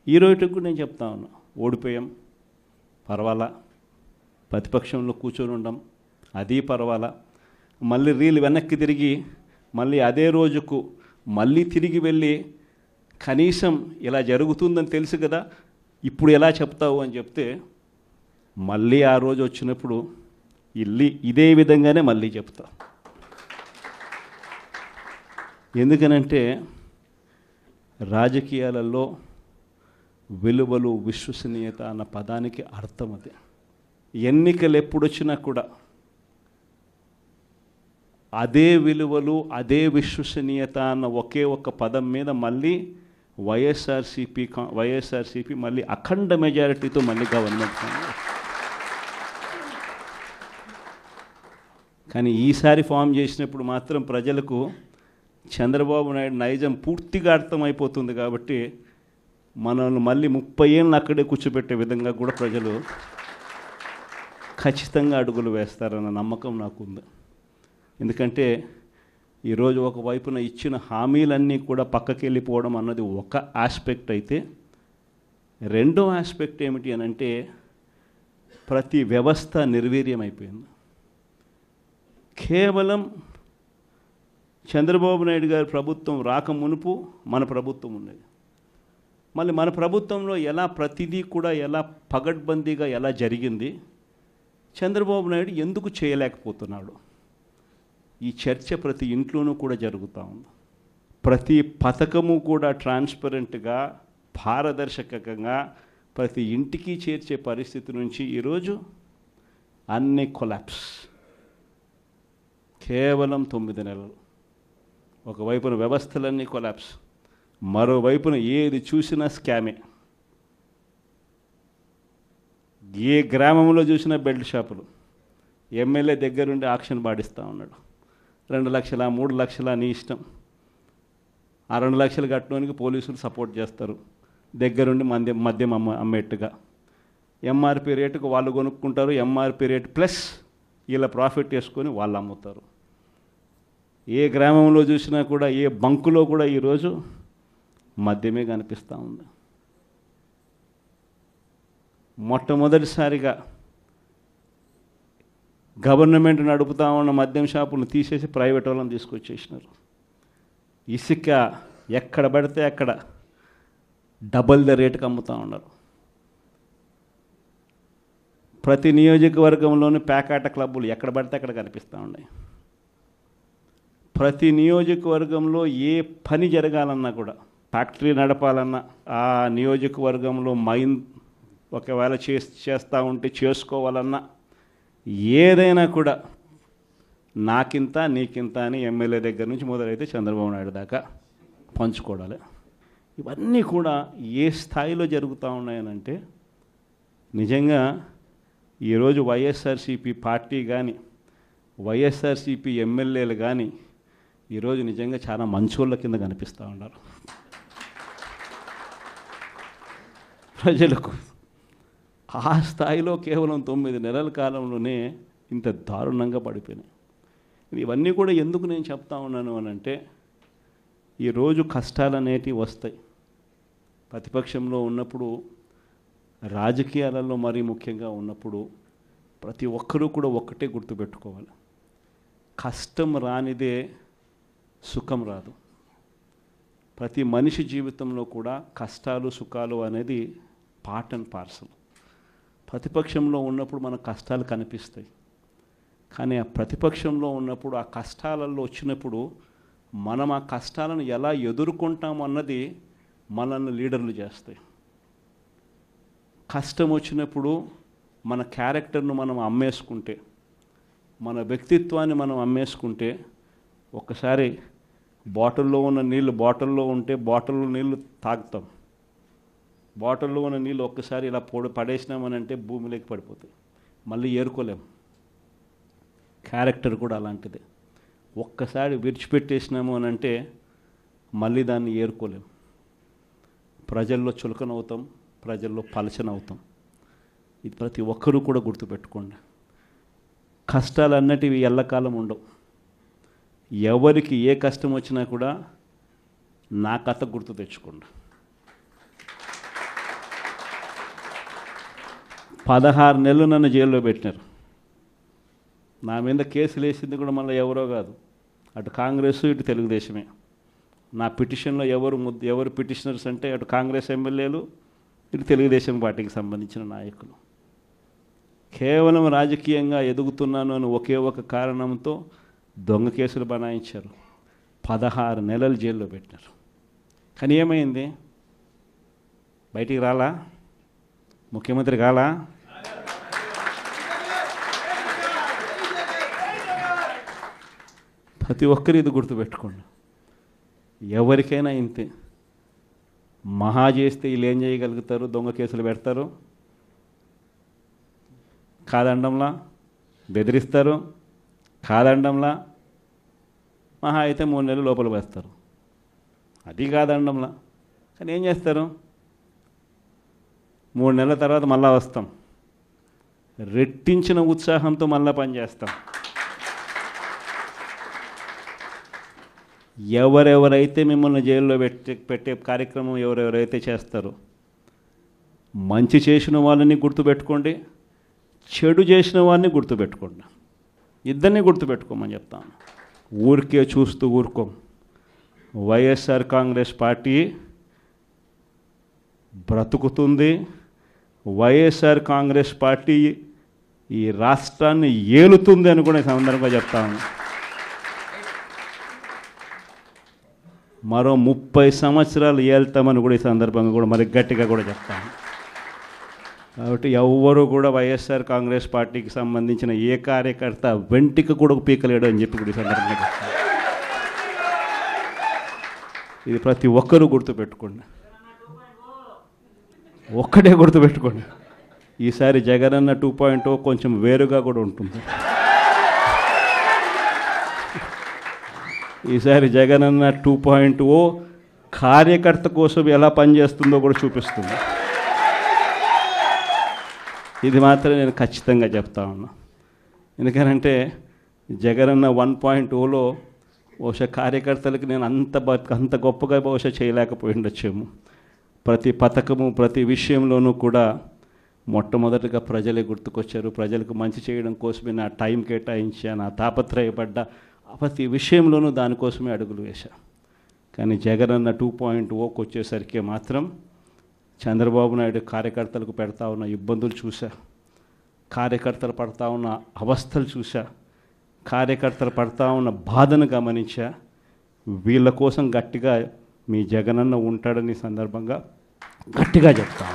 ఈ రోజుకి కూడా నేను చెప్తా ఉన్నా, ఓడిపోయాం పర్వాలా, ప్రతిపక్షంలో కూర్చొని ఉండం అది పర్వాలా, మళ్ళీ రీలు వెనక్కి తిరిగి మళ్ళీ అదే రోజుకు మళ్ళీ తిరిగి వెళ్ళి కనీసం ఇలా జరుగుతుందని తెలుసు కదా ఇప్పుడు ఎలా చెప్తావు అని చెప్తే మళ్ళీ ఆ రోజు వచ్చినప్పుడు ఇదే విధంగానే మళ్ళీ చెప్తా. ఎందుకనంటే రాజకీయాలలో విలువలు విశ్వసనీయత అన్న పదానికి అర్థం అది. ఎన్నికలు ఎప్పుడొచ్చినా కూడా అదే విలువలు అదే విశ్వసనీయత అన్న ఒకే ఒక్క పదం మీద మళ్ళీ వైఎస్ఆర్సీపీ మళ్ళీ అఖండ మెజారిటీతో మళ్ళీ గవర్నమెంట్. కానీ ఈసారి ఫామ్ చేసినప్పుడు మాత్రం ప్రజలకు చంద్రబాబు నాయుడు నైజం పూర్తిగా అర్థమైపోతుంది కాబట్టి మనల్ని మళ్ళీ 30 ఏళ్ళు అక్కడే కూర్చోబెట్టే విధంగా కూడా ప్రజలు ఖచ్చితంగా అడుగులు వేస్తారన్న నమ్మకం నాకుంది. ఎందుకంటే ఈరోజు ఒకవైపున ఇచ్చిన హామీలన్నీ కూడా పక్కకి వెళ్ళిపోవడం అన్నది ఒక ఆస్పెక్ట్ అయితే, రెండో ఆస్పెక్ట్ ఏమిటి అని అంటే ప్రతి వ్యవస్థ నిర్వీర్యమైపోయింది. కేవలం చంద్రబాబు నాయుడు గారి ప్రభుత్వం రాకమునుపు మన ప్రభుత్వం ఉండేది. మళ్ళీ మన ప్రభుత్వంలో ఎలా ప్రతిదీ కూడా ఎలా పగడ్బందీగా ఎలా జరిగింది, చంద్రబాబు నాయుడు ఎందుకు చేయలేకపోతున్నాడు, ఈ చర్చ ప్రతి ఇంట్లోనూ కూడా జరుగుతూ ఉంది. ప్రతి పథకము కూడా ట్రాన్స్పరెంట్గా పారదర్శకంగా ప్రతి ఇంటికి చేర్చే పరిస్థితి నుంచి ఈరోజు అన్ని కొలాప్స్. కేవలం 9 నెలలు. ఒకవైపున వ్యవస్థలన్నీ కొలాప్స్, మరోవైపున ఏది చూసినా స్కామే. ఏ గ్రామంలో చూసినా బెల్ట్ షాపులు. ఎమ్మెల్యే దగ్గరుండి ఆక్షన్ పాడిస్తూ ఉన్నాడు. 2 లక్షల 3 లక్షల నీ ఇష్టం. ఆ 2 లక్షలు కట్టడానికి పోలీసులు సపోర్ట్ చేస్తారు, దగ్గరుండి మద్యం అమ్మేట్టుగా. ఎంఆర్పి రేటుకు వాళ్ళు కొనుక్కుంటారు, ఎంఆర్పి రేటు ప్లస్ వీళ్ళ ప్రాఫిట్ వేసుకొని వాళ్ళు అమ్ముతారు. ఏ గ్రామంలో చూసినా కూడా ఏ బంకులో కూడా ఈరోజు మద్యమే కనిపిస్తూ ఉంది. మొట్టమొదటిసారిగా గవర్నమెంట్ నడుపుతా ఉన్న మద్యం షాపులను తీసేసి ప్రైవేట్ వాళ్ళని తీసుకొచ్చేసినారు. ఇసుక ఎక్కడ పడితే అక్కడ డబల్ ద రేటుకి అమ్ముతూ ఉన్నారు. ప్రతి నియోజకవర్గంలోని పేకాట క్లబ్బులు ఎక్కడ పడితే అక్కడ కనిపిస్తూ ఉన్నాయి. ప్రతి నియోజకవర్గంలో ఏ పని జరగాలన్నా కూడా, ఫ్యాక్టరీ నడపాలన్నా, ఆ నియోజకవర్గంలో మైన్ ఒకవేళ చేస్తూ ఉంటే చేసుకోవాలన్నా, ఏదైనా కూడా నాకింత నీకింత అని ఎమ్మెల్యే దగ్గర నుంచి మొదలైతే చంద్రబాబు నాయుడు దాకా పంచుకోవడాలి. ఇవన్నీ కూడా ఏ స్థాయిలో జరుగుతూ ఉన్నాయనంటే నిజంగా ఈరోజు వైఎస్ఆర్సీపీ పార్టీ కానీ వైఎస్ఆర్సీపీ ఎమ్మెల్యేలు కానీ ఈరోజు నిజంగా చాలా మంచోళ్ళ కింద కనిపిస్తూ ఉన్నారు ప్రజలకు. ఆ స్థాయిలో కేవలం 9 నెలల కాలంలోనే ఇంత దారుణంగా పడిపోయినాయి. ఇవన్నీ కూడా ఎందుకు నేను చెప్తా ఉన్నాను అని అంటే, ఈరోజు కష్టాలు అనేటివి వస్తాయి. ప్రతిపక్షంలో ఉన్నప్పుడు, రాజకీయాలలో మరీ ముఖ్యంగా ఉన్నప్పుడు ప్రతి ఒక్కరూ కూడా ఒక్కటే గుర్తుపెట్టుకోవాలి, కష్టం రానిదే సుఖం రాదు. ప్రతి మనిషి జీవితంలో కూడా కష్టాలు సుఖాలు అనేది పార్ట్ అండ్ పార్సల్. ప్రతిపక్షంలో ఉన్నప్పుడు మన కష్టాలు కనిపిస్తాయి, కానీ ఆ ప్రతిపక్షంలో ఉన్నప్పుడు ఆ కష్టాలలో వచ్చినప్పుడు మనం ఆ కష్టాలను ఎలా ఎదుర్కొంటాం అన్నది మనల్ని లీడర్లు చేస్తాయి. కష్టం వచ్చినప్పుడు మన క్యారెక్టర్ను మనం అమ్మేసుకుంటే, మన వ్యక్తిత్వాన్ని మనం అమ్మేసుకుంటే, ఒక్కసారి బాటిల్లో ఉన్న నీళ్ళు బాటిల్లో ఉంటే బాటిల్లో నీళ్ళు తాగుతాం, బాటిల్లో ఉన్న నీళ్ళు ఒక్కసారి ఇలా పడేసినామని అంటే భూమిలోకి పడిపోతాయి, మళ్ళీ ఏరుకోలేం. క్యారెక్టర్ కూడా అలాంటిదే. ఒక్కసారి విడిచిపెట్టేసినాము అని అంటే మళ్ళీ దాన్ని ఏరుకోలేం. ప్రజల్లో చులకనవుతాం, ప్రజల్లో పలచనవుతాం. ఇది ప్రతి ఒక్కరూ కూడా గుర్తుపెట్టుకోండి. కష్టాలు అన్నటివి ఎల్లకాలం ఉండవు. ఎవరికి ఏ కష్టం వచ్చినా కూడా నా కథ గుర్తు తెచ్చుకోండి. 16 నెలలు నన్ను జైల్లో పెట్టినారు. నా మీద కేసులు వేసింది కూడా మళ్ళీ ఎవరో కాదు, అటు కాంగ్రెస్ ఇటు తెలుగుదేశమే. నా పిటిషన్లో ఎవరు పిటిషనర్స్ అంటే అటు కాంగ్రెస్ ఎమ్మెల్యేలు ఇటు తెలుగుదేశం పార్టీకి సంబంధించిన నాయకులు. కేవలం రాజకీయంగా ఎదుగుతున్నాను అని ఒకే ఒక కారణంతో దొంగ కేసులు బనాయించారు. 16 నెలలు జైల్లో పెట్టినారు. కానీ ఏమైంది? బయటికి రాలా? ముఖ్యమంత్రి కాలా? ప్రతి ఒక్కరు ఇది గుర్తుపెట్టుకోండి. ఎవరికైనా ఇంతే. మహా చేస్తే వీళ్ళు ఏం చేయగలుగుతారు? దొంగ కేసులు పెడతారు, కాదండంలా బెదిరిస్తారు, కాదండంలా మహా అయితే 3 నెలలు లోపల వేస్తారు, అది కాదండంలా. కానీ ఏం చేస్తారు? 3 నెలల తర్వాత మళ్ళా వస్తాం, రెట్టించిన ఉత్సాహంతో మళ్ళా పనిచేస్తాం. ఎవరెవరైతే మిమ్మల్ని జైల్లో పెట్టే కార్యక్రమం ఎవరెవరైతే చేస్తారో, మంచి చేసిన వాళ్ళని గుర్తుపెట్టుకోండి, చెడు చేసిన వాడిని గుర్తుపెట్టుకోండి. ఇద్దరిని గుర్తుపెట్టుకోమని చెప్తాను. ఊరికే చూస్తూ ఊరుకోం. వైఎస్ఆర్ కాంగ్రెస్ పార్టీ బ్రతుకుతుంది. వైఎస్ఆర్ కాంగ్రెస్ పార్టీ ఈ రాష్ట్రాన్ని ఏలుతుంది అని కూడా సందర్భంగా చెప్తాను. మరో 30 సంవత్సరాలు ఏళ్తామని కూడా ఈ సందర్భంగా కూడా మరి గట్టిగా కూడా చెప్తాను. కాబట్టి ఎవ్వరూ కూడా వైఎస్ఆర్ కాంగ్రెస్ పార్టీకి సంబంధించిన ఏ కార్యకర్త వెంటికి కూడా పీకలేడు అని చెప్పి కూడా ఈ సందర్భంగా చెప్తాను. ఇది ప్రతి ఒక్కరూ గుర్తుపెట్టుకోండి. ఒక్కటే గుర్తుపెట్టుకోండి, ఈసారి జగనన్న 2.0 కొంచెం వేరుగా కూడా ఉంటుంది. ఈసారి జగనన్న 2.0 కార్యకర్త కోసం ఎలా పనిచేస్తుందో కూడా చూపిస్తుంది. ఇది మాత్రం నేను ఖచ్చితంగా చెప్తా ఉన్నా. ఎందుకనంటే జగనన్న 1.0లో బహుశా కార్యకర్తలకు నేను అంత గొప్పగా బహుశా చేయలేకపోయి ఉండొచ్చేమో. ప్రతి పథకము ప్రతి విషయంలోనూ కూడా మొట్టమొదటిగా ప్రజలే గుర్తుకొచ్చారు. ప్రజలకు మంచి చేయడం కోసమే నా టైం కేటాయించా, నా తాపత్రయపడ్డా, ప్రతి విషయంలోనూ దానికోసమే అడుగులు వేశా. కానీ జగనన్న 2.0కి వచ్చేసరికి మాత్రం చంద్రబాబు నాయుడు కార్యకర్తలకు పెడతా ఉన్న ఇబ్బందులు చూసా, కార్యకర్తలు పడతా ఉన్న అవస్థలు చూసా, కార్యకర్తలు పడతా ఉన్న బాధను గమనించా. వీళ్ళ కోసం గట్టిగా మీ జగనన్న ఉంటాడని సందర్భంగా గట్టిగా చెప్తా.